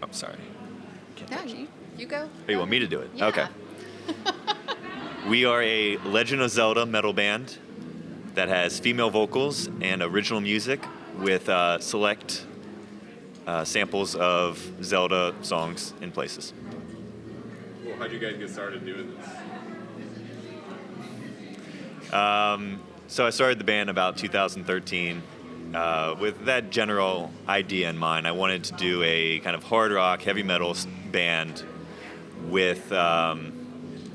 I'm sorry. Can't Yeah, touch it. you go. Oh, you want me to do it? Yeah. Okay. We are a Legend of Zelda metal band that has female vocals and original music with select samples of Zelda songs in places. Well, how'd you guys get started doing this? So I started the band about 2013 with that general idea in mind. I wanted to do a kind of hard rock, heavy metal band with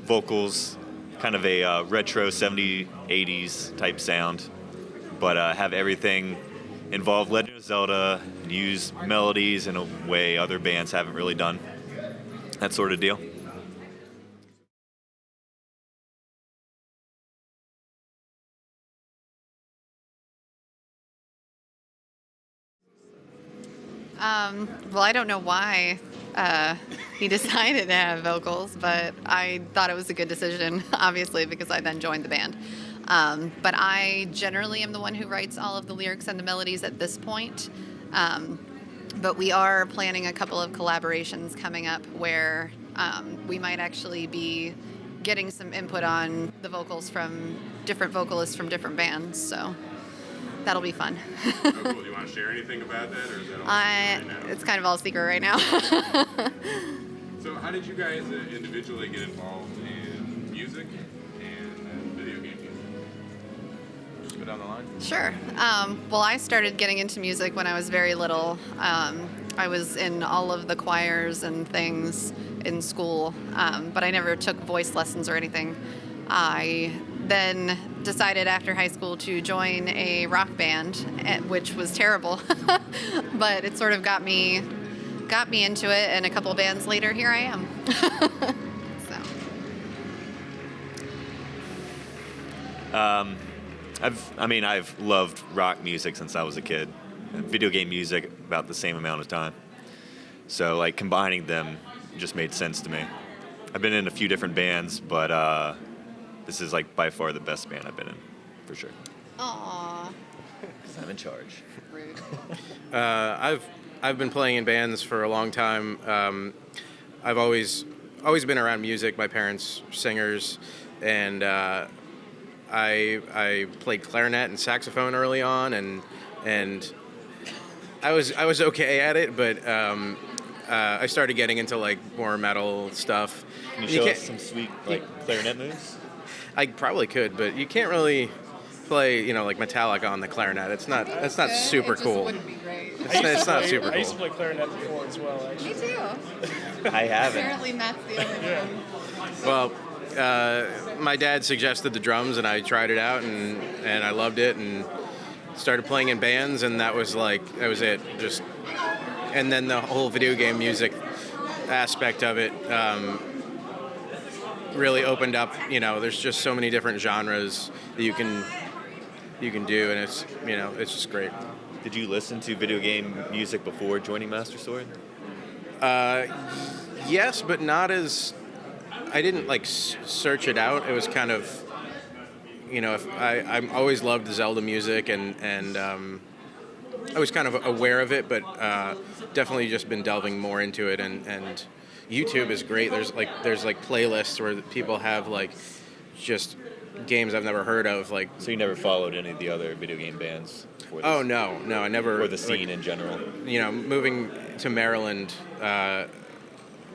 vocals, kind of a retro 70s, 80s type sound, but have everything involve Legend of Zelda and use melodies in a way other bands haven't really done. That sort of deal. Well, I don't know why he decided to have vocals, but I thought it was a good decision, obviously, because I then joined the band. But I generally am the one who writes all of the lyrics and the melodies at this point. But we are planning a couple of collaborations coming up where we might actually be getting some input on the vocals from different vocalists from different bands. So that'll be fun. Oh, cool. Do you want to share anything about that, or is that all secret right now? It's kind of all secret right now. So how did you guys individually get involved in music and video game music? Just go down the line. Sure. Well, I started getting into music when I was very little. I was in all of the choirs and things in school, but I never took voice lessons or anything. I then decided after high school to join a rock band, which was terrible, but it sort of got me into it, and a couple bands later, here I am. So. I've loved rock music since I was a kid. And video game music about the same amount of time. So like combining them just made sense to me. I've been in a few different bands, but this is like by far the best band I've been in, for sure. Aww. Because I'm in charge. Rude. I've been playing in bands for a long time. I've always been around music. My parents are singers, and I played clarinet and saxophone early on, and I was okay at it, but I started getting into like more metal stuff. Can you show us some sweet clarinet moves? I probably could, but you can't really play, like Metallica on the clarinet. It's not super cool. It wouldn't be great. It's not super I used to cool. play clarinet before as well, actually. Me too. I haven't. Apparently Matt's the only one. Well, my dad suggested the drums, and I tried it out, and I loved it, and started playing in bands, and that was it. And then the whole video game music aspect of it really opened up. There's just so many different genres that you can do, and it's just great. Did you listen to video game music before joining Master Sword? Yes, but not as. I didn't search it out. It was kind of, I always loved Zelda music, and I was kind of aware of it, but definitely just been delving more into it. And YouTube is great. There's playlists where people have just games I've never heard of. So you never followed any of the other video game bands before this? Oh no, I never. Or the scene in general. Moving to Maryland,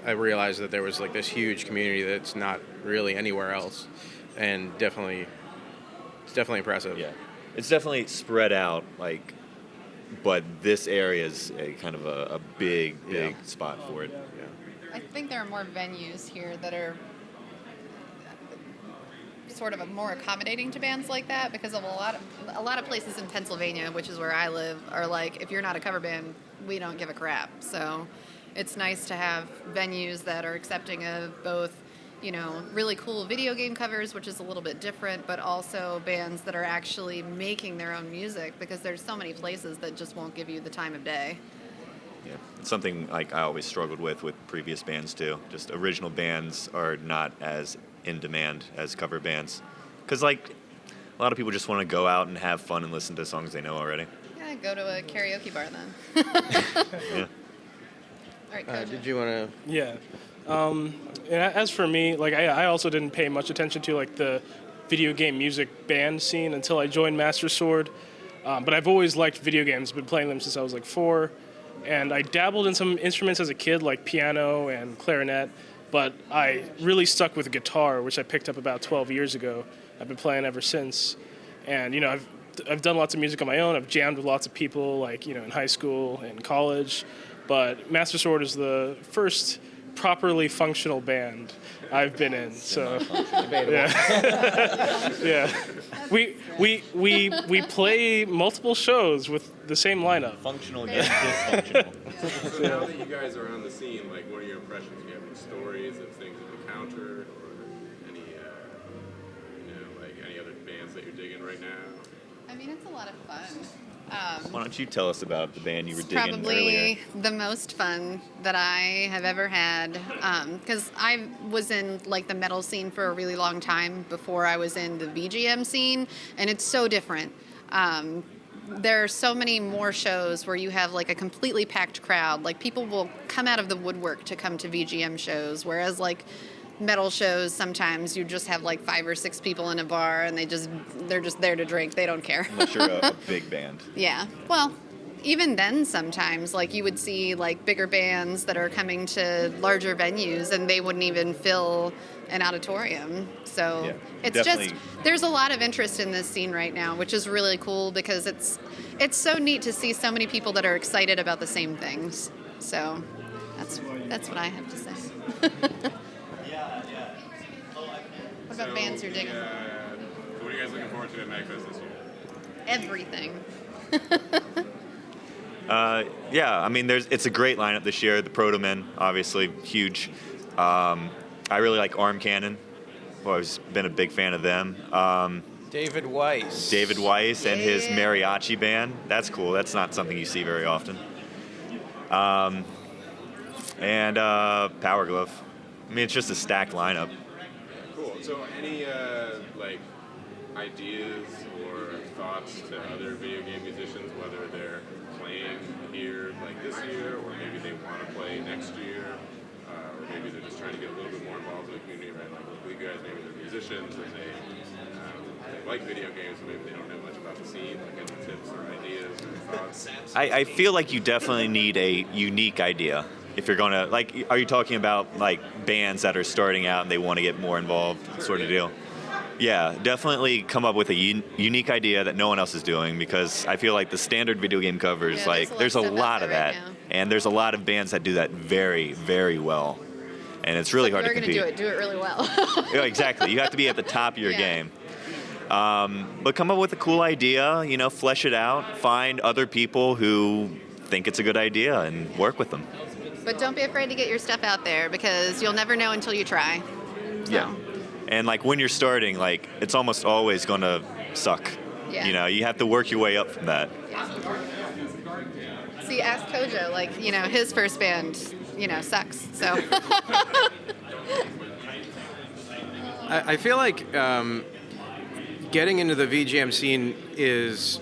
I realized that there was this huge community that's not really anywhere else, and it's definitely impressive. Yeah, it's definitely spread out, but this area is a kind of a big spot for it. Yeah. I think there are more venues here that are sort of more accommodating to bands like that, because of a lot of places in Pennsylvania, which is where I live, are if you're not a cover band, we don't give a crap. So it's nice to have venues that are accepting of both, really cool video game covers, which is a little bit different, but also bands that are actually making their own music, because there's so many places that just won't give you the time of day. Yeah, it's something I always struggled with previous bands too. Just original bands are not as in demand as cover bands, because a lot of people just want to go out and have fun and listen to songs they know already. Yeah, go to a karaoke bar then. Yeah. All right, Kojo. Did you want to? Yeah. And as for me, like I also didn't pay much attention to like the video game music band scene until I joined Master Sword. But I've always liked video games. Been playing them since I was like 4, and I dabbled in some instruments as a kid, like piano and clarinet. But I really stuck with guitar, which I picked up about 12 years ago. I've been playing ever since, and I've done lots of music on my own. I've jammed with lots of people, like in high school and college. But Master Sword is the first properly functional band I've been in. So yeah, yeah. We play multiple shows with the same lineup. Functional against dysfunctional. So now that you guys are on the scene, like, what are your impressions? Do you have any stories of things you've encountered, or any, like any other bands that you're digging right now? I mean, it's a lot of fun. Why don't you tell us about the band you were It's digging earlier? probably the most fun that I have ever had, because I was in like the metal scene for a really long time before I was in the VGM scene, and it's so different. There are so many more shows where you have like a completely packed crowd. Like people will come out of the woodwork to come to VGM shows, whereas like metal shows sometimes you just have like 5 or 6 people in a bar and they're just there to drink. They don't care. Unless you're a big band. Yeah. Well, even then sometimes like you would see like bigger bands that are coming to larger venues and they wouldn't even fill an auditorium. So Yeah, it's definitely. just there's a lot of interest in this scene right now, which is really cool because it's so neat to see so many people that are excited about the same things. So that's what I have to say. What about bands you're digging? What are you guys looking forward to at MagFest this year? Everything. Yeah, I mean, it's a great lineup this year. The Proto Men, obviously, huge. I really like Arm Cannon. I've always been a big fan of them. David Weiss. David Weiss and his Yeah. mariachi band. That's cool. That's not something you see very often. And Power Glove. I mean, it's just a stacked lineup. Cool. So, any like ideas or thoughts to other video game musicians, whether they're playing here like this year, or maybe they want to play next year, or maybe they're just trying to get a little bit more involved in the community, right? Like you guys, maybe they're musicians and they like video games, but maybe they don't know much about the scene. Like any tips or ideas or thoughts? I feel like you definitely need a unique idea. If you're going to, like, are you talking about, like, bands that are starting out and they want to get more involved, sort of deal? Yeah, definitely come up with a unique idea that no one else is doing, because I feel like the standard video game covers, Yeah, like, there's a lot of that. And there's a lot of bands that do that very, very well. And it's really hard to compete. You're going to do it really well. Yeah, exactly. You have to be at the top of your Yeah. game. But come up with a cool idea, flesh it out, find other people who think it's a good idea and work with them. But don't be afraid to get your stuff out there because you'll never know until you try. So, Yeah. And like when you're starting, like it's almost always going to suck. Yeah. You have to work your way up from that. See, ask Kojo, like, his first band, sucks. So I feel like getting into the VGM scene is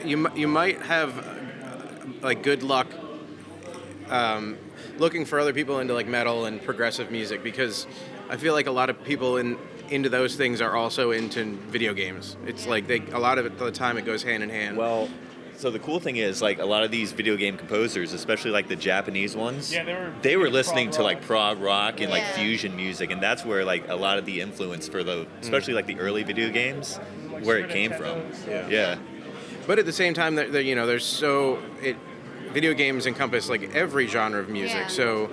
you might have like good luck looking for other people into like metal and progressive music, because I feel like a lot of people into those things are also into video games. It's like a lot of the time it goes hand in hand. Well, so the cool thing is, like, a lot of these video game composers, especially like the Japanese ones, Yeah, they were big listening prog to like rock. prog rock and like Yeah. fusion music, and that's where like a lot of the influence for especially like the early video games, Like where it Super came from. Nintendo. Yeah. But at the same time, there's video games encompass like every genre of music. Yeah. So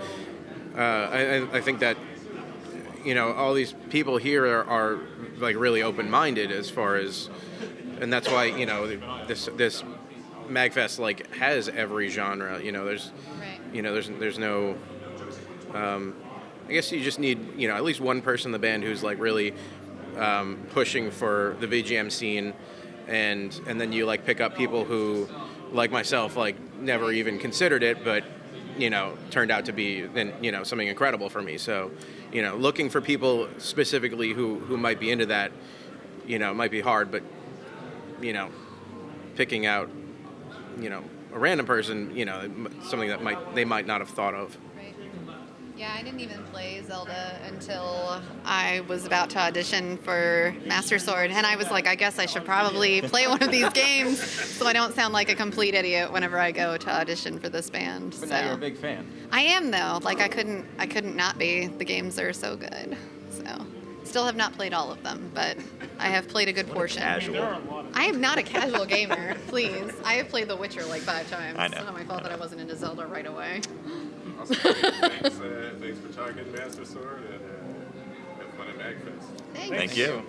I think that all these people here are like really open-minded as far as, and that's why this MagFest like has every genre. There's right. there's no. I guess you just need at least one person in the band who's like really pushing for the VGM scene, and then you like pick up people who, like myself, like never even considered it, but turned out to be then something incredible for me. So looking for people specifically who might be into that, might be hard, but picking out a random person, something that they might not have thought of. Right. Yeah, I didn't even play Zelda until I was about to audition for Master Sword, and I was like, I guess I should probably play one of these games so I don't sound like a complete idiot whenever I go to audition for this band. But so. now you're a big fan. I am though. Like I couldn't not be. The games are so good. So still have not played all of them, but I have played a good portion. Casual. I am not a casual gamer, please. I have played The Witcher like 5 times. I know. It's not my fault that I wasn't into Zelda right away. Awesome. Thanks for talking Master Sword and have fun at MagFest. Thanks. Thank you.